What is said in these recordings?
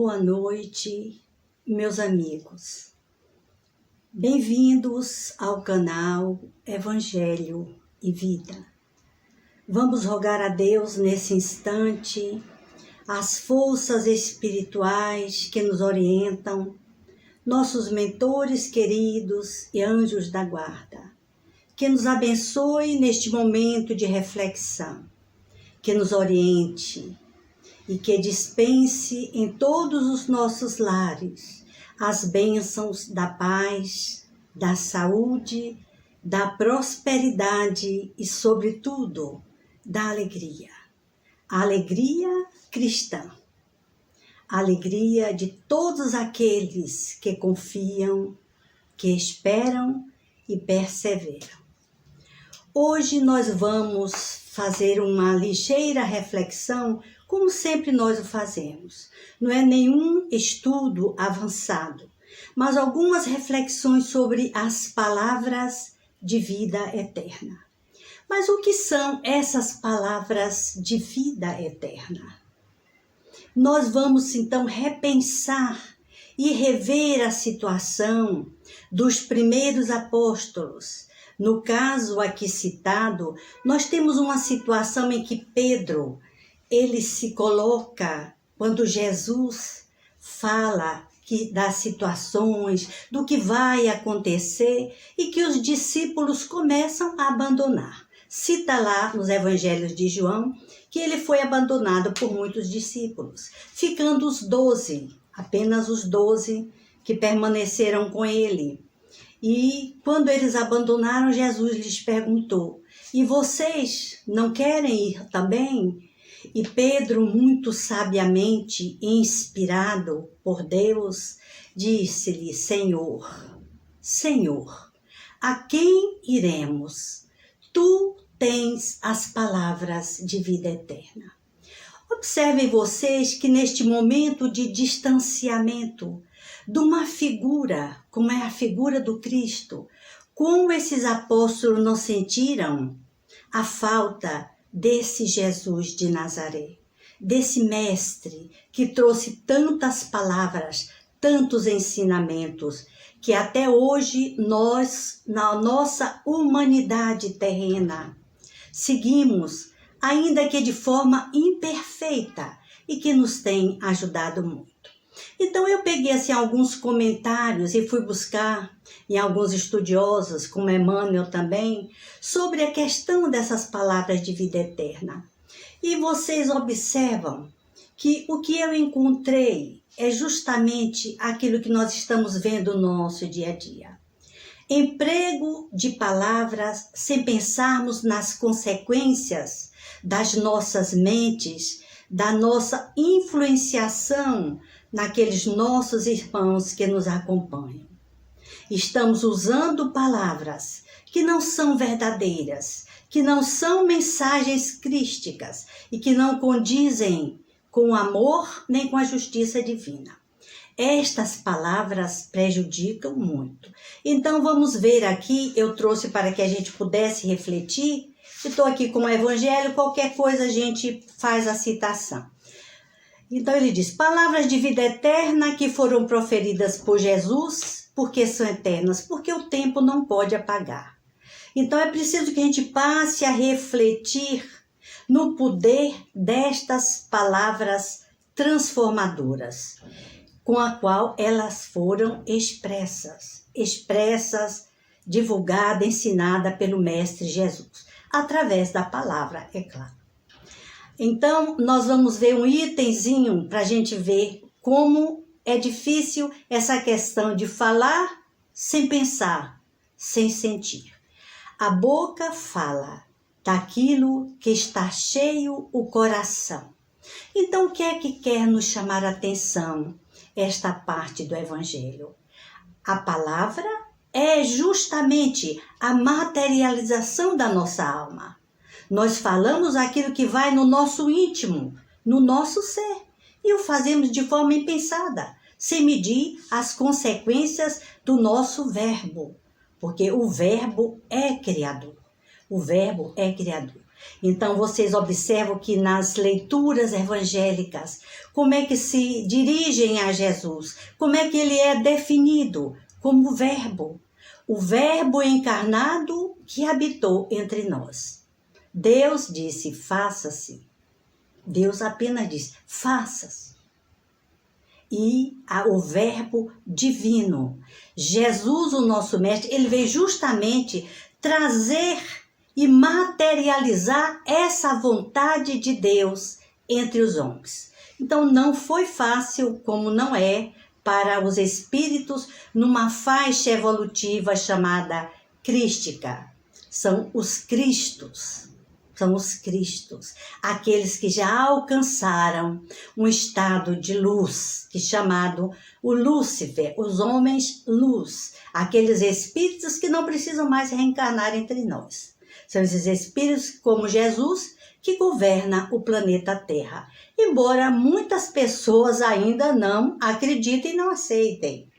Boa noite, meus amigos. Bem-vindos ao canal Evangelho e Vida. Vamos rogar a Deus nesse instante as forças espirituais que nos orientam, nossos mentores queridos e anjos da guarda, que nos abençoe neste momento de reflexão, que nos oriente e que dispense em todos os nossos lares as bênçãos da paz, da saúde, da prosperidade e, sobretudo, da alegria. A alegria cristã, a alegria de todos aqueles que confiam, que esperam e perseveram. Hoje nós vamos fazer uma ligeira reflexão, como sempre nós o fazemos. Não é nenhum estudo avançado, mas algumas reflexões sobre as palavras de vida eterna. Mas o que são essas palavras de vida eterna? Nós vamos então repensar e rever a situação dos primeiros apóstolos. No caso aqui citado, nós temos uma situação em que Pedro, ele se coloca, quando Jesus fala das situações, do que vai acontecer, e que os discípulos começam a abandonar. Cita lá nos evangelhos de João que ele foi abandonado por muitos discípulos, ficando os 12, apenas os 12 que permaneceram com ele. E quando eles abandonaram, Jesus lhes perguntou: e vocês não querem ir também? E Pedro, muito sabiamente, inspirado por Deus, disse-lhe: Senhor, a quem iremos? Tu tens as palavras de vida eterna. Observem vocês que neste momento de distanciamento de uma figura, como é a figura do Cristo, como esses apóstolos não sentiram a falta desse Jesus de Nazaré, desse mestre que trouxe tantas palavras, tantos ensinamentos, que até hoje nós, na nossa humanidade terrena, seguimos, ainda que de forma imperfeita, e que nos tem ajudado muito. Então eu peguei assim alguns comentários e fui buscar em alguns estudiosos, como Emmanuel também, sobre a questão dessas palavras de vida eterna. E vocês observam que o que eu encontrei é justamente aquilo que nós estamos vendo no nosso dia a dia. Emprego de palavras sem pensarmos nas consequências das nossas mentes, da nossa influenciação naqueles nossos irmãos que nos acompanham. Estamos usando palavras que não são verdadeiras, que não são mensagens crísticas e que não condizem com o amor nem com a justiça divina. Estas palavras prejudicam muito. Então vamos ver aqui, eu trouxe para que a gente pudesse refletir. Estou aqui com o Evangelho, qualquer coisa a gente faz a citação. Então ele diz: palavras de vida eterna que foram proferidas por Jesus, porque são eternas, porque o tempo não pode apagar. Então é preciso que a gente passe a refletir no poder destas palavras transformadoras, com a qual elas foram expressas, divulgada, ensinada pelo Mestre Jesus, através da palavra, é claro. Então, nós vamos ver um itemzinho para a gente ver como é difícil essa questão de falar sem pensar, sem sentir. A boca fala daquilo que está cheio o coração. Então, o que é que quer nos chamar a atenção esta parte do Evangelho? A palavra é justamente a materialização da nossa alma. Nós falamos aquilo que vai no nosso íntimo, no nosso ser, e o fazemos de forma impensada, sem medir as consequências do nosso verbo, porque o verbo é criador. O verbo é criador. Então, vocês observam que nas leituras evangélicas, como é que se dirigem a Jesus? Como é que ele é definido? Como verbo. O verbo encarnado que habitou entre nós. Deus disse, faça-se. Deus apenas diz, faça-se. E o verbo divino. Jesus, o nosso mestre, ele veio justamente trazer e materializar essa vontade de Deus entre os homens. Então não foi fácil, como não é, para os espíritos numa faixa evolutiva chamada crística. São os Cristos. São os Cristos, aqueles que já alcançaram um estado de luz, que é chamado o Lúcifer, os homens luz, aqueles espíritos que não precisam mais reencarnar entre nós. São esses espíritos como Jesus que governa o planeta Terra, embora muitas pessoas ainda não acreditem e não aceitem.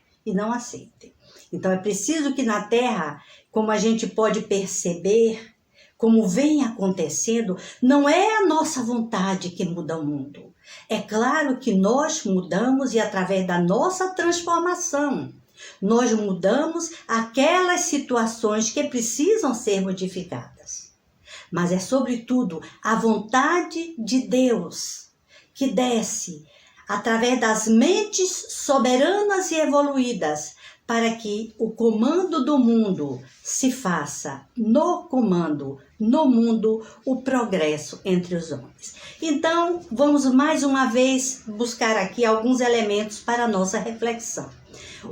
Então é preciso que na Terra, como a gente pode perceber, como vem acontecendo, não é a nossa vontade que muda o mundo. É claro que nós mudamos e através da nossa transformação, nós mudamos aquelas situações que precisam ser modificadas. Mas é sobretudo a vontade de Deus que desce através das mentes soberanas e evoluídas, para que o comando do mundo se faça no comando, no mundo, o progresso entre os homens. Então, vamos mais uma vez buscar aqui alguns elementos para a nossa reflexão.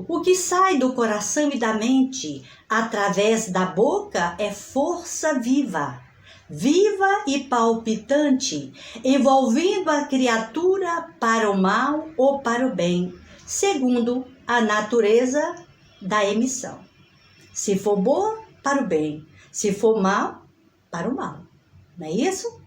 O que sai do coração e da mente através da boca é força viva, viva e palpitante, envolvendo a criatura para o mal ou para o bem, segundo a natureza da emissão. Se for boa, para o bem. Se for mal, para o mal. Não é isso?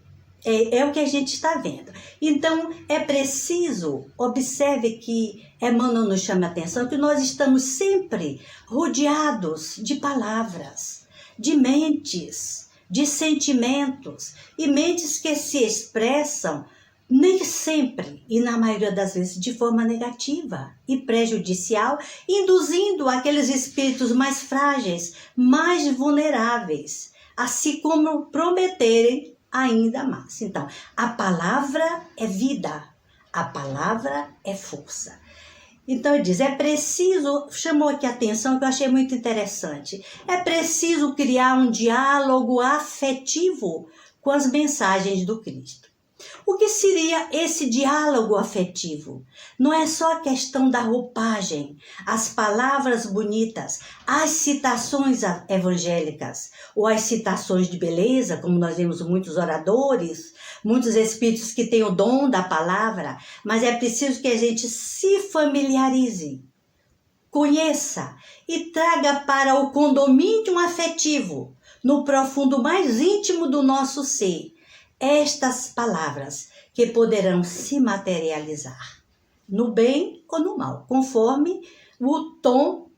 É o que a gente está vendo. Então, é preciso, observe que Emmanuel nos chama a atenção, que nós estamos sempre rodeados de palavras, de mentes, de sentimentos, e mentes que se expressam nem sempre, e na maioria das vezes, de forma negativa e prejudicial, induzindo aqueles espíritos mais frágeis, mais vulneráveis, a se comprometerem ainda mais. Então, a palavra é vida, a palavra é força. Então, ele diz, é preciso, chamou aqui a atenção que eu achei muito interessante, é preciso criar um diálogo afetivo com as mensagens do Cristo. O que seria esse diálogo afetivo? Não é só a questão da roupagem, as palavras bonitas, as citações evangélicas, ou as citações de beleza, como nós vemos muitos oradores, muitos espíritos que têm o dom da palavra, mas é preciso que a gente se familiarize, conheça e traga para o condomínio afetivo, no profundo mais íntimo do nosso ser, estas palavras que poderão se materializar no bem ou no mal, conforme o tom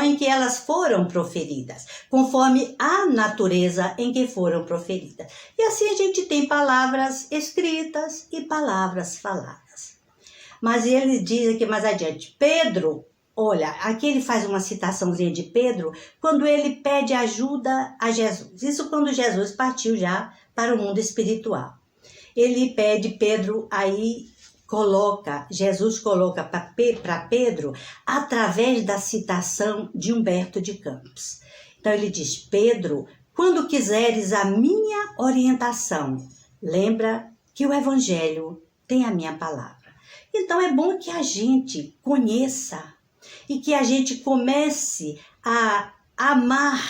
em que elas foram proferidas, conforme a natureza em que foram proferidas. E assim a gente tem palavras escritas e palavras faladas. Mas ele diz aqui mais adiante, Pedro, olha, aqui ele faz uma citaçãozinha de Pedro, quando ele pede ajuda a Jesus. Isso quando Jesus partiu já para o mundo espiritual. Ele pede, Pedro aí Jesus coloca para Pedro através da citação de Humberto de Campos. Então ele diz, Pedro, quando quiseres a minha orientação, lembra que o Evangelho tem a minha palavra. Então é bom que a gente conheça e que a gente comece a amar,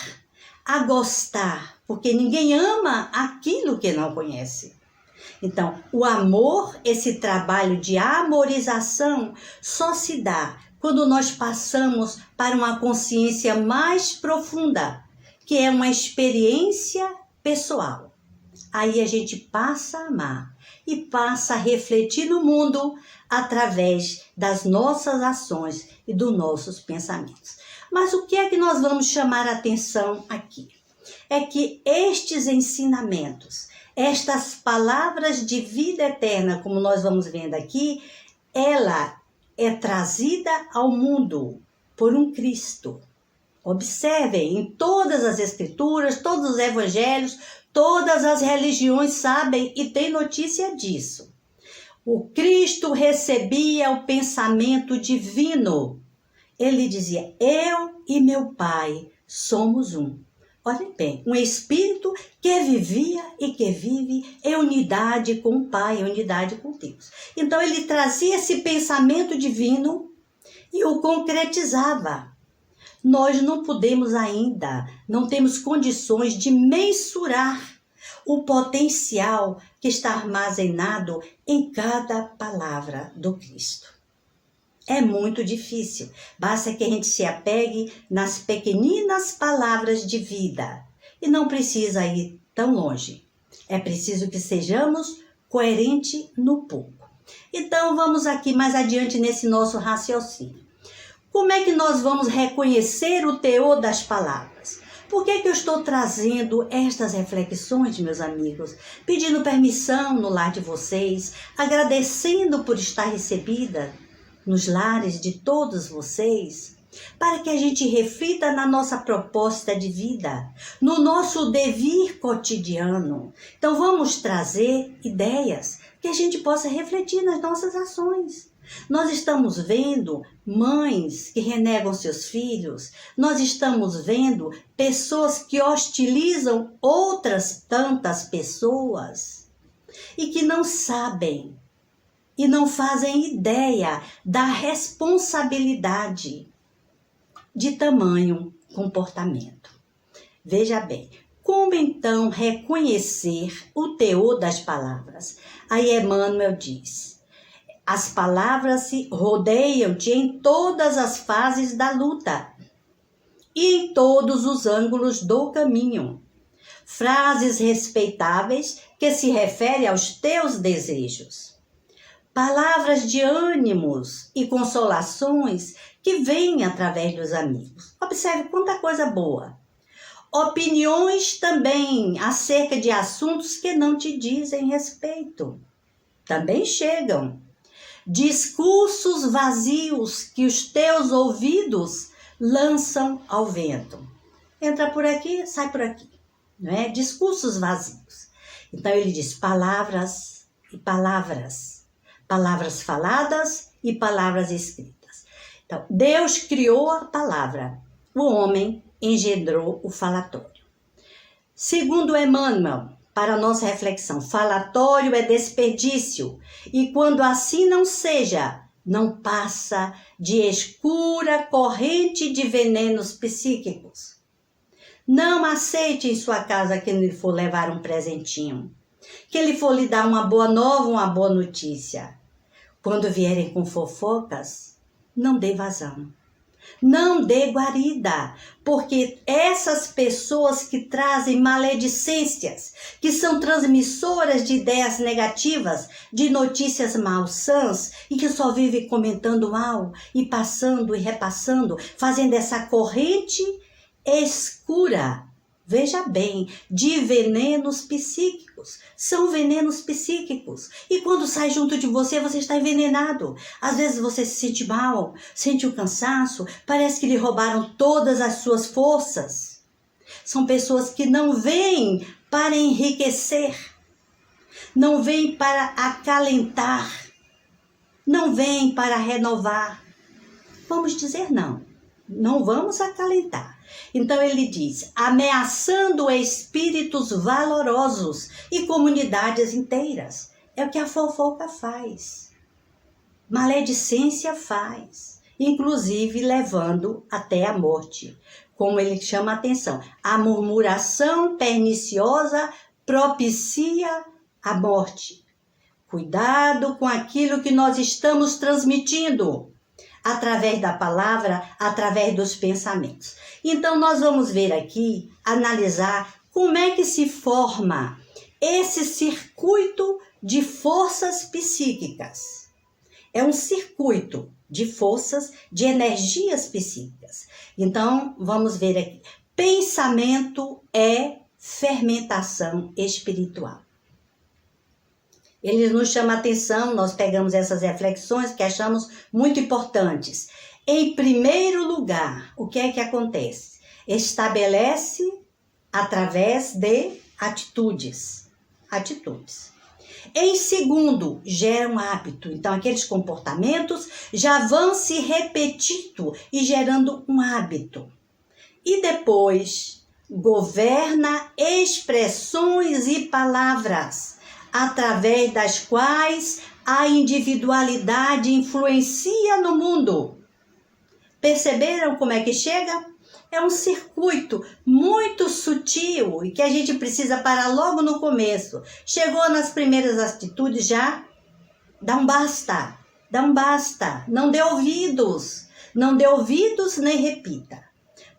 a gostar, porque ninguém ama aquilo que não conhece. Então, o amor, esse trabalho de amorização, só se dá quando nós passamos para uma consciência mais profunda, que é uma experiência pessoal. Aí a gente passa a amar e passa a refletir no mundo através das nossas ações e dos nossos pensamentos. Mas o que é que nós vamos chamar a atenção aqui? é que estes ensinamentos, estas palavras de vida eterna, como nós vamos vendo aqui, ela é trazida ao mundo por um Cristo. Observem, em todas as escrituras, todos os evangelhos, todas as religiões sabem e têm notícia disso. O Cristo recebia o pensamento divino. Ele dizia, eu e meu Pai somos um. Olhem bem, um Espírito que vivia e que vive em unidade com o Pai, em unidade com Deus. Então ele trazia esse pensamento divino e o concretizava. Nós não podemos ainda, não temos condições de mensurar o potencial que está armazenado em cada palavra do Cristo. É muito difícil, basta que a gente se apegue nas pequeninas palavras de vida e não precisa ir tão longe. É preciso que sejamos coerentes no pouco. Então vamos aqui mais adiante nesse nosso raciocínio. Como é que nós vamos reconhecer o teor das palavras? Por que eu estou trazendo estas reflexões, meus amigos? Pedindo permissão no lar de vocês, agradecendo por estar recebida nos lares de todos vocês, para que a gente reflita na nossa proposta de vida, no nosso devir cotidiano. Então vamos trazer ideias que a gente possa refletir nas nossas ações. Nós estamos vendo mães que renegam seus filhos, nós estamos vendo pessoas que hostilizam outras tantas pessoas e que não sabem e não fazem ideia da responsabilidade de tamanho comportamento. Veja bem, como então reconhecer o teor das palavras? Aí Emmanuel diz, as palavras se rodeiam-te em todas as fases da luta e em todos os ângulos do caminho. Frases respeitáveis que se referem aos teus desejos. Palavras de ânimos e consolações que vêm através dos amigos. Observe quanta coisa boa. Opiniões também acerca de assuntos que não te dizem respeito. Também chegam. Discursos vazios que os teus ouvidos lançam ao vento. Entra por aqui, sai por aqui. Não é? Discursos vazios. Então ele diz palavras e palavras. Palavras faladas e palavras escritas. Então, Deus criou a palavra. O homem engendrou o falatório. Segundo Emmanuel, para a nossa reflexão, falatório é desperdício, e quando assim não seja, não passa de escura corrente de venenos psíquicos. Não aceite em sua casa quem lhe for levar um presentinho, quem lhe for lhe dar uma boa nova, uma boa notícia. Quando vierem com fofocas, não dê vazão. Não dê guarida, porque essas pessoas que trazem maledicências, que são transmissoras de ideias negativas, de notícias malsãs e que só vivem comentando mal e passando e repassando, fazendo essa corrente escura, veja bem, de venenos psíquicos. São venenos psíquicos. E quando sai junto de você, você está envenenado. Às vezes você se sente mal, sente um cansaço, parece que lhe roubaram todas as suas forças. São pessoas que não vêm para enriquecer, não vêm para acalentar, não vêm para renovar. Vamos dizer não. Não vamos acalentar. Então ele diz, ameaçando espíritos valorosos e comunidades inteiras. É o que a fofoca faz. Maledicência faz. Inclusive levando até a morte. Como ele chama a atenção. A murmuração perniciosa propicia a morte. Cuidado com aquilo que nós estamos transmitindo. Através da palavra, através dos pensamentos. Então, nós vamos ver aqui, analisar como é que se forma esse circuito de forças psíquicas. É um circuito de forças, de energias psíquicas. Então, vamos ver aqui. Pensamento é fermentação espiritual. Ele nos chama a atenção, nós pegamos essas reflexões que achamos muito importantes. Em primeiro lugar, o que é que acontece? Estabelece através de atitudes. Em segundo, gera um hábito. Então, aqueles comportamentos já vão se repetindo e gerando um hábito. E depois, governa expressões e palavras, através das quais a individualidade influencia no mundo. Perceberam como é que chega? É um circuito muito sutil e que a gente precisa parar logo no começo. Chegou nas primeiras atitudes já, dá um basta, não dê ouvidos nem repita.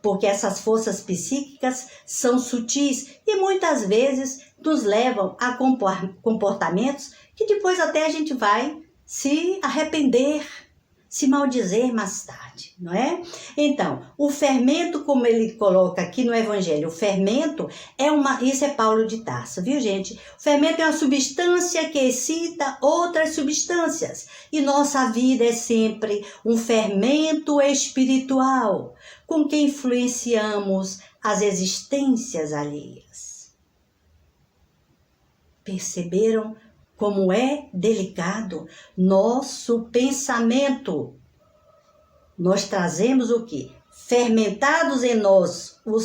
Porque essas forças psíquicas são sutis e muitas vezes nos levam a comportamentos que depois até a gente vai se arrepender, se maldizer mais tarde, não é? Então, o fermento, como ele coloca aqui no Evangelho, o fermento isso é Paulo de Tarso, viu gente? O fermento é uma substância que excita outras substâncias e nossa vida é sempre um fermento espiritual com que influenciamos as existências alheias. Perceberam como é delicado nosso pensamento? Nós trazemos o quê? Fermentados em nós, o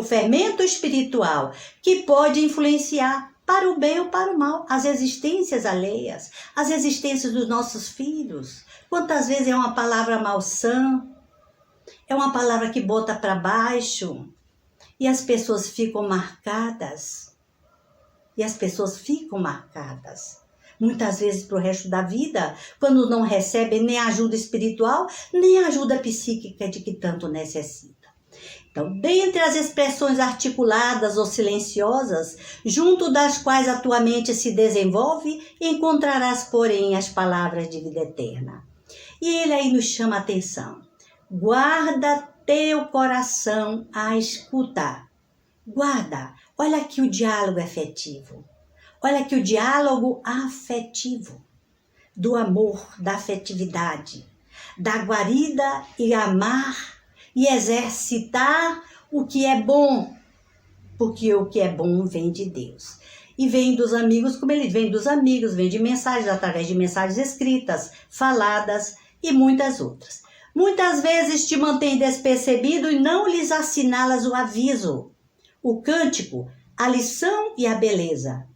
fermento espiritual, que pode influenciar para o bem ou para o mal, as existências alheias, as existências dos nossos filhos. Quantas vezes é uma palavra malsã, é uma palavra que bota para baixo, e as pessoas ficam marcadas. Muitas vezes para o resto da vida, quando não recebem nem ajuda espiritual, nem ajuda psíquica de que tanto necessita. Então, dentre as expressões articuladas ou silenciosas, junto das quais a tua mente se desenvolve, encontrarás, porém, as palavras de vida eterna. E ele aí nos chama a atenção. Guarda teu coração a escutar. Guarda. Olha aqui o diálogo afetivo. Olha aqui o diálogo afetivo. Do amor, da afetividade. Da guarida e amar e exercitar o que é bom. Porque o que é bom vem de Deus. E vem dos amigos, como ele vem dos amigos, vem de mensagens, através de mensagens escritas, faladas e muitas outras. Muitas vezes te mantém despercebido e não lhes assinalas o aviso, o cântico, a lição e a beleza.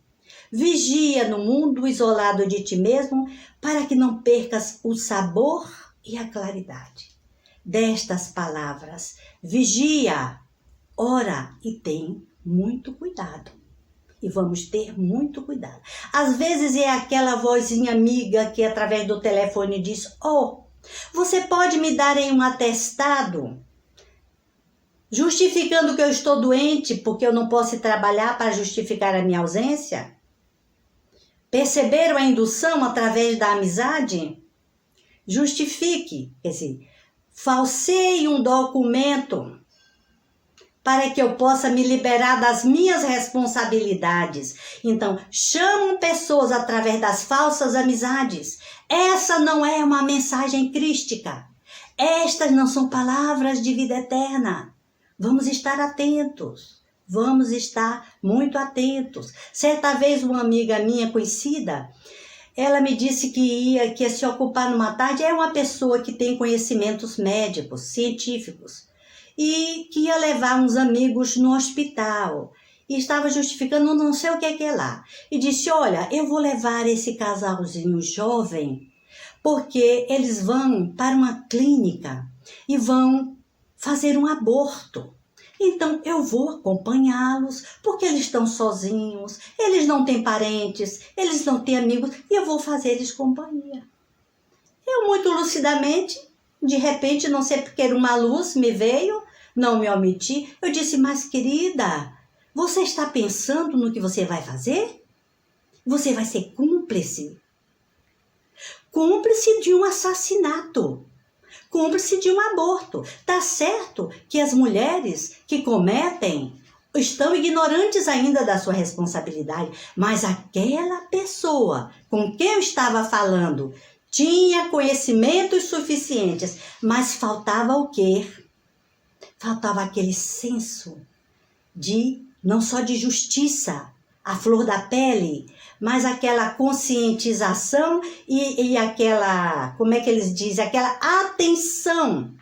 Vigia no mundo isolado de ti mesmo, para que não percas o sabor e a claridade destas palavras. Vigia, ora e tem muito cuidado. E vamos ter muito cuidado. Às vezes é aquela vozinha amiga que através do telefone diz: "Oh, você pode me dar aí um atestado?" Justificando que eu estou doente porque eu não posso ir trabalhar para justificar a minha ausência? Perceberam a indução através da amizade? Justifique, quer dizer, falseie um documento para que eu possa me liberar das minhas responsabilidades. Então, chamam pessoas através das falsas amizades. Essa não é uma mensagem crística. Estas não são palavras de vida eterna. Vamos estar atentos, vamos estar muito atentos. Certa vez uma amiga minha conhecida, ela me disse que ia se ocupar numa tarde, é uma pessoa que tem conhecimentos médicos, científicos, e que ia levar uns amigos no hospital, e estava justificando não sei o que é lá. E disse: "Olha, eu vou levar esse casalzinho jovem, porque eles vão para uma clínica e vão fazer um aborto. Então eu vou acompanhá-los, porque eles estão sozinhos, eles não têm parentes, eles não têm amigos, e eu vou fazer eles companhia." Eu, muito lucidamente, de repente, não sei porque uma luz me veio, não me omiti, eu disse: "Mas querida, você está pensando no que você vai fazer? Você vai ser cúmplice. Cúmplice de um assassinato. Cúmplice de um aborto. Tá certo que as mulheres que cometem estão ignorantes ainda da sua responsabilidade, mas aquela pessoa com quem eu estava falando tinha conhecimentos suficientes, mas faltava o quê? Faltava aquele senso de, não só de justiça, a flor da pele, mas aquela conscientização e aquela, como é que eles dizem, aquela atenção,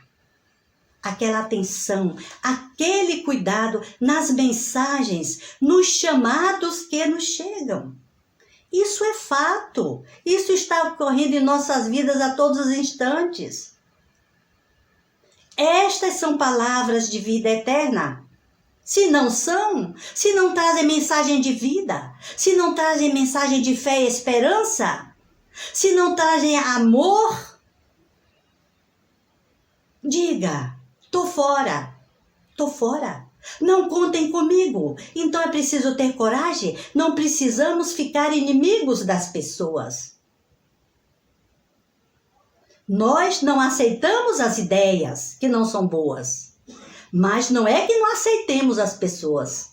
aquele cuidado nas mensagens, nos chamados que nos chegam. Isso é fato, isso está ocorrendo em nossas vidas a todos os instantes. Estas são palavras de vida eterna. Se não são, se não trazem mensagem de vida, se não trazem mensagem de fé e esperança, se não trazem amor, diga, tô fora. Não contem comigo. Então é preciso ter coragem, não precisamos ficar inimigos das pessoas. Nós não aceitamos as ideias que não são boas. Mas não é que não aceitemos as pessoas.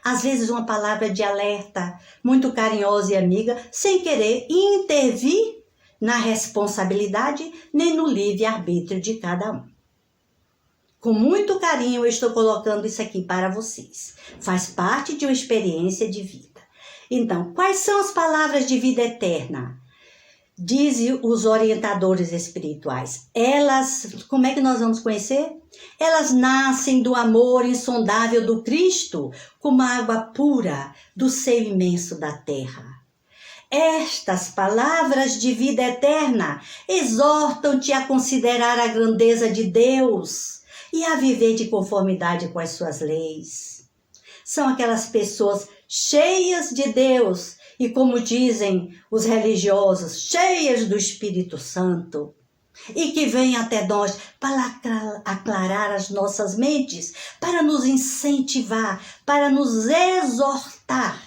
Às vezes uma palavra de alerta, muito carinhosa e amiga, sem querer intervir na responsabilidade nem no livre-arbítrio de cada um. Com muito carinho eu estou colocando isso aqui para vocês. Faz parte de uma experiência de vida. Então, quais são as palavras de vida eterna? Dizem os orientadores espirituais. Elas, como é que nós vamos conhecer? Elas nascem do amor insondável do Cristo, como a água pura do seio imenso da terra. Estas palavras de vida eterna exortam-te a considerar a grandeza de Deus e a viver de conformidade com as suas leis. São aquelas pessoas cheias de Deus e, como dizem os religiosos, cheias do Espírito Santo, e que vêm até nós para aclarar as nossas mentes, para nos incentivar, para nos exortar.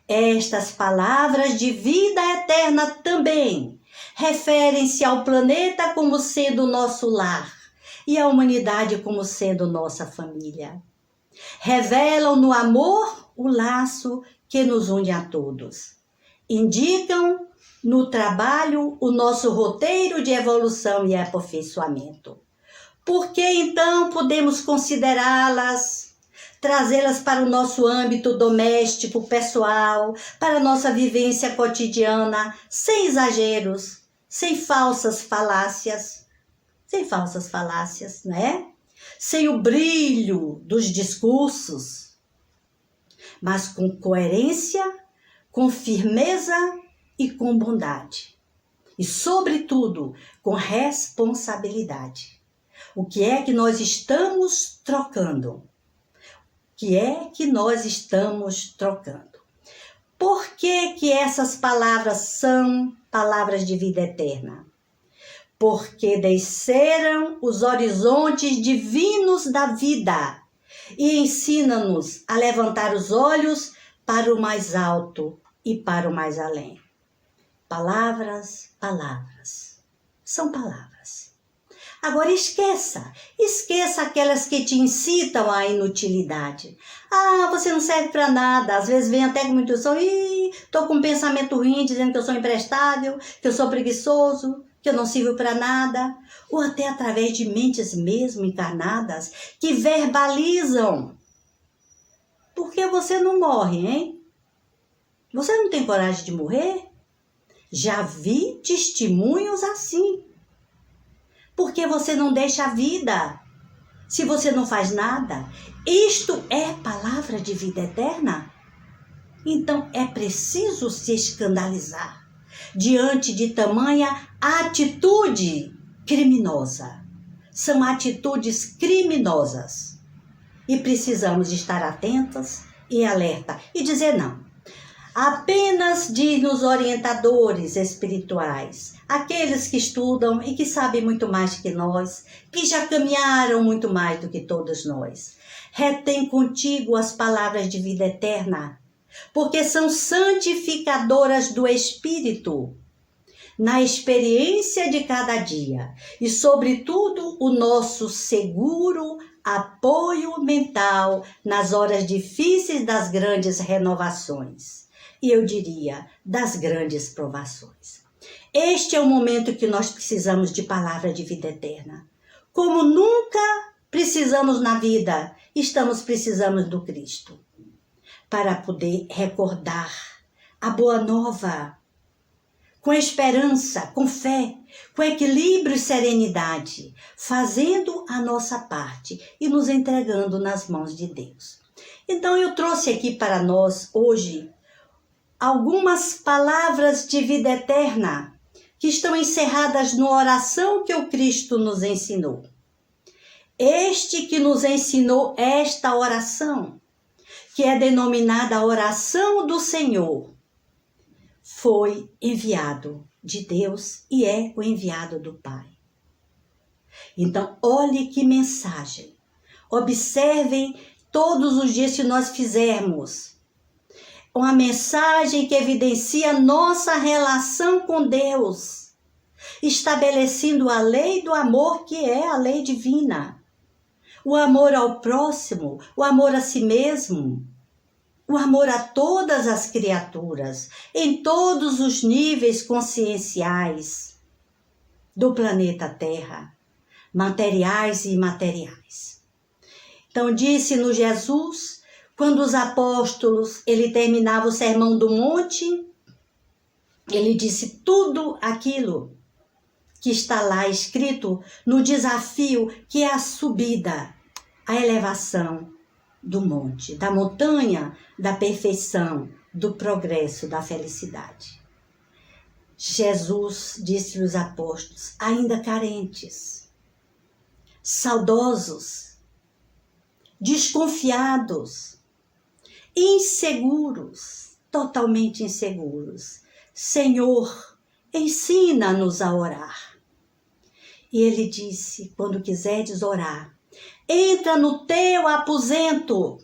Estas palavras de vida eterna também referem-se ao planeta como sendo nosso lar e à humanidade como sendo nossa família. Revelam no amor o laço que nos une a todos. Indicam no trabalho o nosso roteiro de evolução e aperfeiçoamento. Por que então podemos considerá-las, trazê-las para o nosso âmbito doméstico, pessoal, para a nossa vivência cotidiana, sem exageros, sem falsas falácias, né? Sem o brilho dos discursos, mas com coerência, com firmeza e com bondade. E, sobretudo, com responsabilidade. O que é que nós estamos trocando? O que é que nós estamos trocando? Por que que essas palavras são palavras de vida eterna? Porque desceram os horizontes divinos da vida e ensina-nos a levantar os olhos para o mais alto e para o mais além. Palavras, palavras. São palavras. Agora esqueça aquelas que te incitam à inutilidade. Ah, você não serve para nada. Às vezes vem até com uma intuição, tô com um pensamento ruim, dizendo que eu sou imprestável, que eu sou preguiçoso, que eu não sirvo para nada. Ou até através de mentes mesmo encarnadas que verbalizam. Por que você não morre, hein? Você não tem coragem de morrer? Já vi testemunhos assim. Por que você não deixa a vida? Se você não faz nada, isto é palavra de vida eterna? Então é preciso se escandalizar diante de tamanha atitude criminosa. São atitudes criminosas. E precisamos estar atentas e alerta e dizer não. Apenas diz nos orientadores espirituais, aqueles que estudam e que sabem muito mais que nós, que já caminharam muito mais do que todos nós. Retém contigo as palavras de vida eterna, porque são santificadoras do espírito. na experiência de cada dia e, sobretudo, o nosso seguro apoio mental nas horas difíceis das grandes renovações e, eu diria, das grandes provações. Este é o momento que nós precisamos de palavra de vida eterna. Como nunca precisamos na vida, precisamos do Cristo para poder recordar a boa nova, com esperança, com fé, com equilíbrio e serenidade, fazendo a nossa parte e nos entregando nas mãos de Deus. Então eu trouxe aqui para nós hoje algumas palavras de vida eterna que estão encerradas na oração que o Cristo nos ensinou. Este que nos ensinou esta oração, que é denominada a oração do Senhor, foi enviado de Deus e é o enviado do Pai. Então, olhe que mensagem. Observem todos os dias que nós fizermos uma mensagem que evidencia nossa relação com Deus, estabelecendo a lei do amor, que é a lei divina. O amor ao próximo, o amor a si mesmo, o amor a todas as criaturas, em todos os níveis conscienciais do planeta Terra, materiais e imateriais. Então, disse-nos Jesus, quando os apóstolos, ele terminava o Sermão do Monte, ele disse tudo aquilo que está lá escrito no desafio que é a subida, a elevação do monte, da montanha, da perfeição, do progresso, da felicidade. Jesus disse aos apóstolos, ainda carentes, saudosos, desconfiados, inseguros, totalmente inseguros. Senhor, ensina-nos a orar. E ele disse, quando quiseres orar, entra no teu aposento.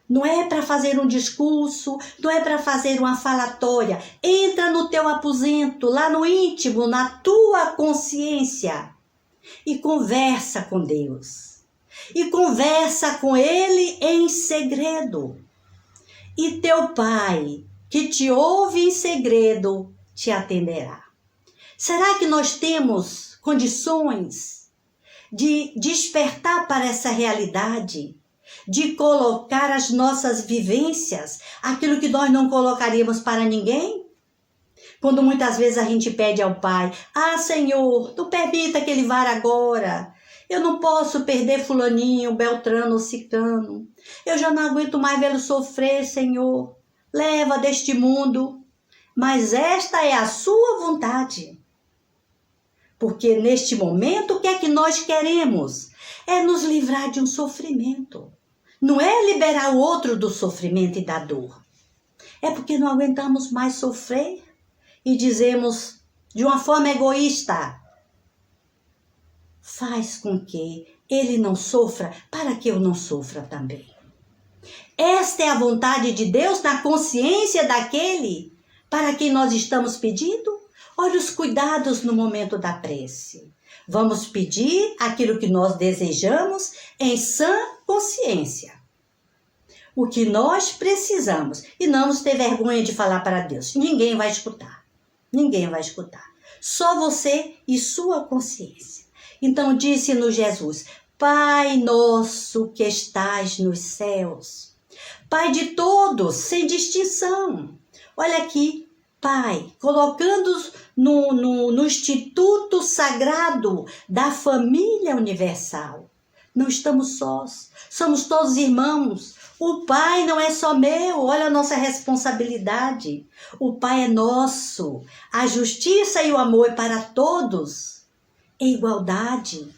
Não é para fazer um discurso, não é para fazer uma falatória. Entra no teu aposento, lá no íntimo, na tua consciência. E conversa com Deus. E conversa com Ele em segredo. E teu Pai, que te ouve em segredo, te atenderá. Será que nós temos condições de despertar para essa realidade, de colocar as nossas vivências, aquilo que nós não colocaríamos para ninguém? Quando muitas vezes a gente pede ao Pai, Senhor, não permita que ele vá agora. Eu não posso perder fulaninho, beltrano ou ciclano. Eu já não aguento mais vê-lo sofrer, Senhor. Leva deste mundo. Mas esta é a sua vontade. Porque neste momento, o que é que nós queremos? É nos livrar de um sofrimento. Não é liberar o outro do sofrimento e da dor. É porque não aguentamos mais sofrer e dizemos de uma forma egoísta, faz com que ele não sofra para que eu não sofra também. Esta é a vontade de Deus na consciência daquele para quem nós estamos pedindo? Olha os cuidados no momento da prece. Vamos pedir aquilo que nós desejamos em sã consciência. O que nós precisamos. E não nos ter vergonha de falar para Deus. Ninguém vai escutar. Ninguém vai escutar. Só você e sua consciência. Então disse-nos Jesus, Pai nosso que estás nos céus. Pai de todos, sem distinção. Olha aqui, Pai, colocando-os no instituto sagrado da família universal. Não estamos sós, somos todos irmãos. O Pai não é só meu, olha a nossa responsabilidade. O Pai é nosso, a justiça e o amor é para todos, em igualdade,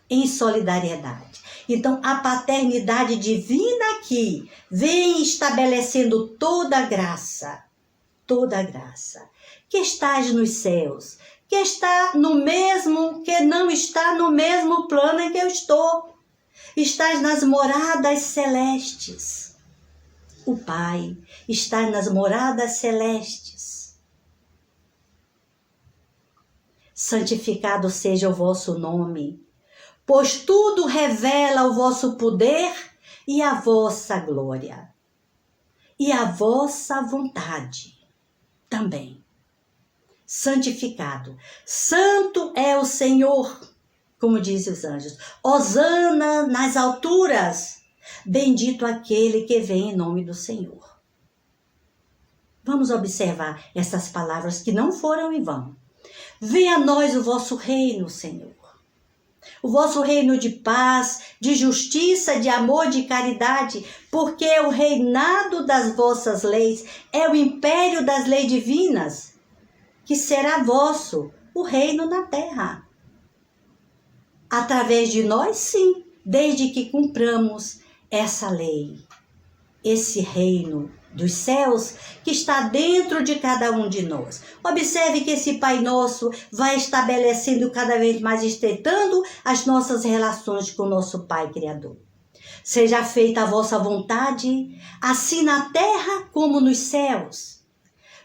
em solidariedade. Então, a paternidade divina aqui vem estabelecendo toda a graça, que estás nos céus, que está no mesmo, que não está no mesmo plano em que eu estou. Estás nas moradas celestes. O Pai está nas moradas celestes. santificado seja o vosso nome, pois tudo revela o vosso poder e a vossa glória, e a vossa vontade também. Santificado, santo é o Senhor, como dizem os anjos. Hosana nas alturas, bendito aquele que vem em nome do Senhor. Vamos observar essas palavras que não foram em vão. Venha a nós o vosso reino, Senhor. O vosso reino de paz, de justiça, de amor, de caridade, porque o reinado das vossas leis é o império das leis divinas, que será vosso, o reino na terra. Através de nós, sim, desde que cumpramos essa lei, esse reino dos céus que está dentro de cada um de nós. Observe que esse Pai Nosso vai estabelecendo cada vez mais, estreitando as nossas relações com o nosso Pai Criador. Seja feita a vossa vontade, assim na terra como nos céus.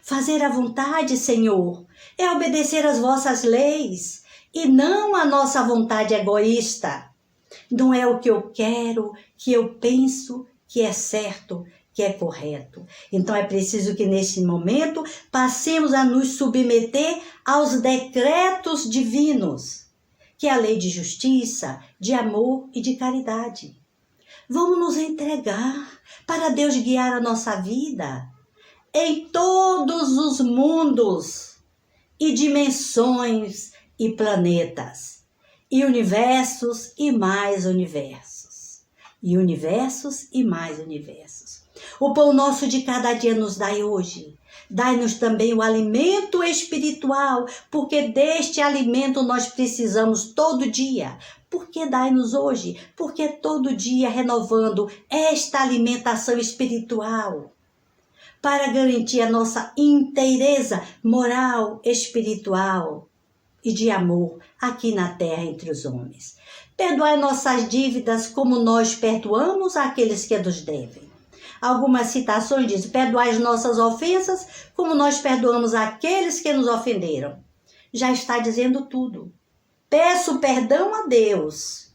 Fazer a vontade, Senhor, é obedecer às vossas leis e não a nossa vontade egoísta. Não é o que eu quero, que eu penso, que é certo, que é correto. Então é preciso que nesse momento passemos a nos submeter aos decretos divinos, que é a lei de justiça, de amor e de caridade. Vamos nos entregar para Deus guiar a nossa vida em todos os mundos e dimensões e planetas, e universos e mais universos, e universos e mais universos. O pão nosso de cada dia nos dai hoje. Dai-nos também o alimento espiritual, porque deste alimento nós precisamos todo dia. Por que dai-nos hoje? Porque todo dia renovando esta alimentação espiritual, para garantir a nossa inteireza moral, espiritual e de amor aqui na terra entre os homens. Perdoai nossas dívidas como nós perdoamos àqueles que nos devem. Algumas citações dizem: perdoai as nossas ofensas como nós perdoamos àqueles que nos ofenderam. Já está dizendo tudo. Peço perdão a Deus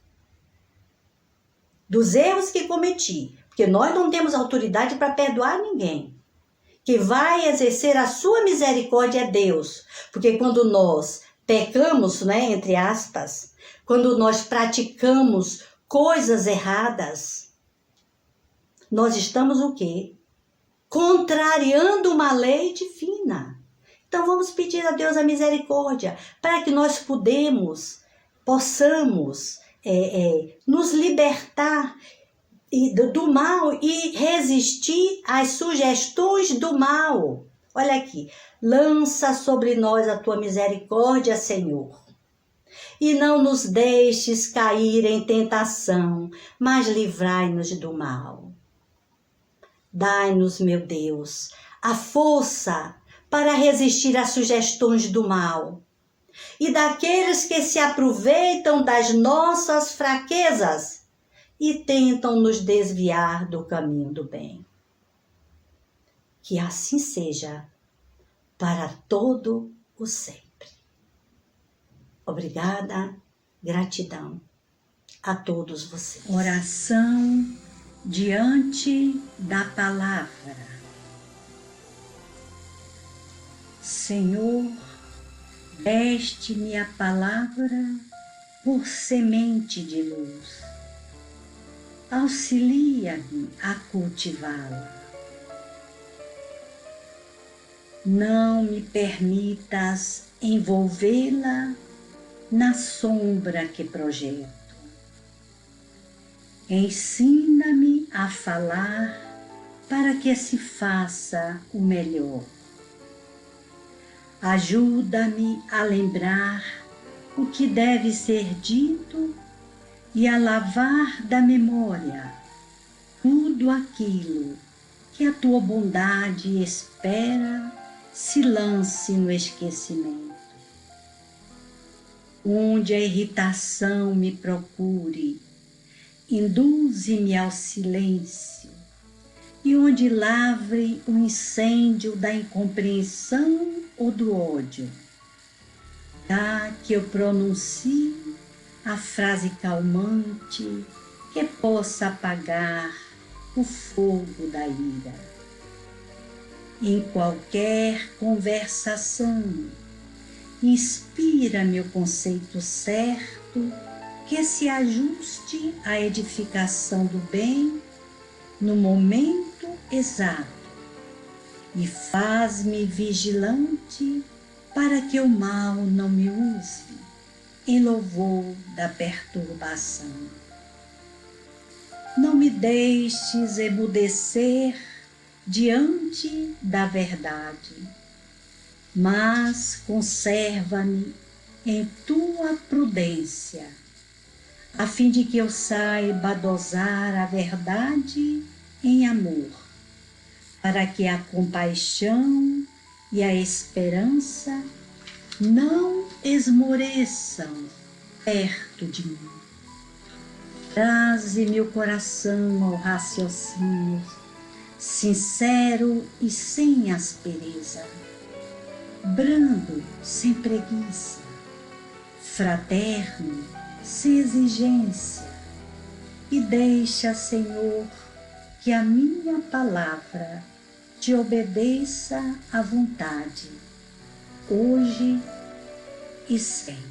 dos erros que cometi, porque nós não temos autoridade para perdoar ninguém. Que vai exercer a sua misericórdia é Deus, porque quando nós pecamos, entre aspas, quando nós praticamos coisas erradas, nós estamos o quê? Contrariando uma lei divina. Então vamos pedir a Deus a misericórdia, para que nós possamos nos libertar do mal e resistir às sugestões do mal. Olha aqui, lança sobre nós a tua misericórdia, Senhor, e não nos deixes cair em tentação, mas livrai-nos do mal. Dai-nos, meu Deus, a força para resistir às sugestões do mal e daqueles que se aproveitam das nossas fraquezas e tentam nos desviar do caminho do bem. Que assim seja para todo o sempre. Obrigada, gratidão a todos vocês. Oração diante da palavra. Senhor, deste-me a palavra por semente de luz. Auxilia-me a cultivá-la. Não me permitas envolvê-la na sombra que projeto. Ensina-me a falar para que se faça o melhor. Ajuda-me a lembrar o que deve ser dito e a lavar da memória tudo aquilo que a tua bondade espera se lance no esquecimento. Onde a irritação me procure, induze-me ao silêncio, e onde lavre o incêndio da incompreensão ou do ódio, Dá que eu pronuncie a frase calmante que possa apagar o fogo da ira. Em qualquer conversação, inspira-me o conceito certo que se ajuste à edificação do bem no momento exato e faz-me vigilante para que o mal não me use em louvor da perturbação. Não me deixes emudecer diante da verdade, mas conserva-me em tua prudência, a fim de que eu saiba dosar a verdade em amor, para que a compaixão e a esperança não esmoreçam perto de mim. Traze meu coração ao raciocínio, sincero e sem aspereza, brando sem preguiça, fraterno sem exigência, e deixa, Senhor, que a minha palavra te obedeça à vontade, hoje e sempre.